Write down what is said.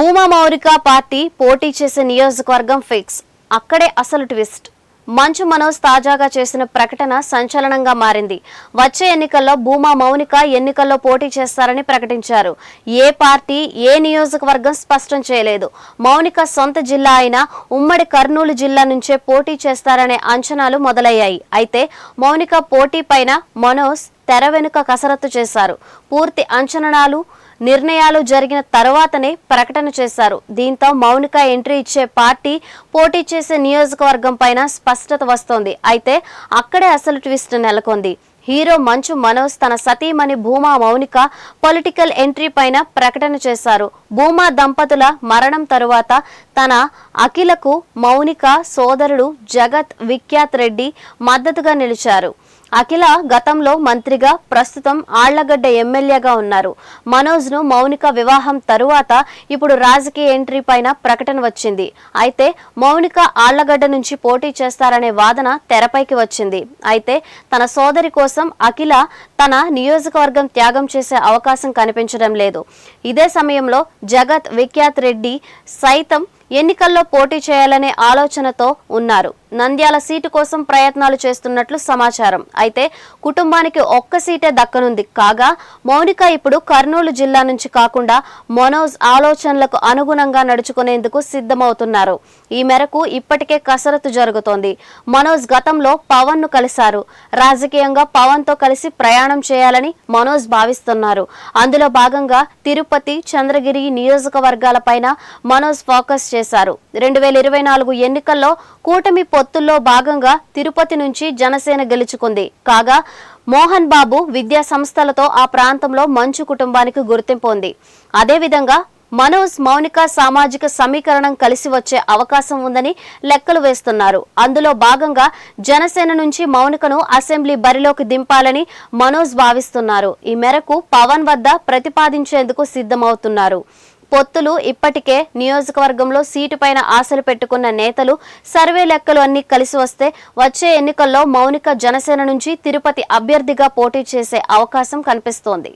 Bhuma Mounika party పోటీ చేసే నియోజకవర్గం ఫిక్స్. అక్కడే అసలు ట్విస్ట్. మంచు మనోజ్ తాజాగా చేసిన ప్రకటన సంచలనంగా మారింది. వచ్చే ఎన్నికల్లో భూమా మౌనిక ఎన్నికల్లో పోటీ చేస్తారని ప్రకటించారు. ఏ పార్టీ ఏ నియోజకవర్గం స్పష్టం చేయలేదు. మౌనిక సొంత జిల్లా అయిన ఉమ్మడి కర్నూలు జిల్లా నుంచే పోటీ చేస్తారనే అంచనాలు మొదలయ్యాయి. అయితే మౌనిక పోటీ పైన మనోజ్ తెర వెనుక కసరత్తు చేశారు. పూర్తి అంచనాలు నిర్ణయాలు జరిగిన తర్వాతనే ప్రకటన చేశారు. దీంతో మౌనిక ఎంట్రీ ఇచ్చే పార్టీ పోటీ చేసే నియోజకవర్గం పైన స్పష్టత వస్తోంది. అయితే అక్కడే అసలు ట్విస్ట్ నెలకొంది. హీరో మంచు మనోజ్ తన సతీమణి భూమా మౌనిక పొలిటికల్ ఎంట్రీ పైన ప్రకటన చేశారు. భూమా దంపతుల మరణం తరువాత తన అఖిలకు మౌనిక సోదరుడు జగత్ విఖ్యాత్ రెడ్డి మద్దతుగా నిలిచారు. అఖిల గతంలో మంత్రిగా, ప్రస్తుతం ఆళ్లగడ్డ ఎమ్మెల్యేగా ఉన్నారు. మనోజ్ ను మౌనిక వివాహం తరువాత ఇప్పుడు రాజకీయ ఎంట్రీ పైన ప్రకటన వచ్చింది. అయితే మౌనిక ఆళ్లగడ్డ నుంచి పోటీ చేస్తారనే వాదన తెరపైకి వచ్చింది. అయితే తన సోదరి కోసం అఖిల తన నియోజకవర్గం త్యాగం చేసే అవకాశం కనిపించడం లేదు. ఇదే సమయంలో జగత్ విఖ్యాత్ రెడ్డి సైతం ఎన్నికల్లో పోటీ చేయాలనే ఆలోచనతో ఉన్నారు. నంద్యాల సీటు కోసం ప్రయత్నాలు చేస్తున్నట్లు సమాచారం. అయితే కుటుంబానికి ఒక్క సీటే దక్కనుంది. కాగా మౌనిక ఇప్పుడు కర్నూలు జిల్లా నుంచి కాకుండా మనోజ్ ఆలోచనలకు అనుగుణంగా నడుచుకునేందుకు సిద్ధమవుతున్నారు. ఈ మేరకు ఇప్పటికే కసరత్తు జరుగుతోంది. మనోజ్ గతంలో పవన్ ను కలిశారు. రాజకీయంగా పవన్ తో కలిసి ప్రయాణం చేయాలని మనోజ్ భావిస్తున్నారు. అందులో భాగంగా తిరుపతి, చంద్రగిరి నియోజకవర్గాలపైన మనోజ్ ఫోకస్ చేశారు. 2024 ఎన్నికల్లో కూటమి పొత్తుల్లో భాగంగా తిరుపతి నుంచి జనసేన గెలుచుకుంది. కాగా మోహన్ బాబు విద్యా సంస్థలతో ఆ ప్రాంతంలో మంచు కుటుంబానికి గుర్తింపు ఉంది. అదేవిధంగా మనోజ్ మౌనిక సామాజిక సమీకరణం కలిసి వచ్చే అవకాశం ఉందని లెక్కలు వేస్తున్నారు. అందులో భాగంగా జనసేన నుంచి మౌనికను అసెంబ్లీ బరిలోకి దింపాలని మనోజ్ భావిస్తున్నారు. ఈ మేరకు పవన్ వద్ద ప్రతిపాదించేందుకు సిద్ధమవుతున్నారు. పొత్తులు ఇప్పటికే నియోజకవర్గంలో సీటు పైన ఆశలు పెట్టుకున్న నేతలు సర్వే లెక్కలు అన్ని కలిసి వస్తే వచ్చే ఎన్నికల్లో మౌనిక జనసేన నుంచి తిరుపతి అభ్యర్థిగా పోటీ చేసే అవకాశం కనిపిస్తోంది.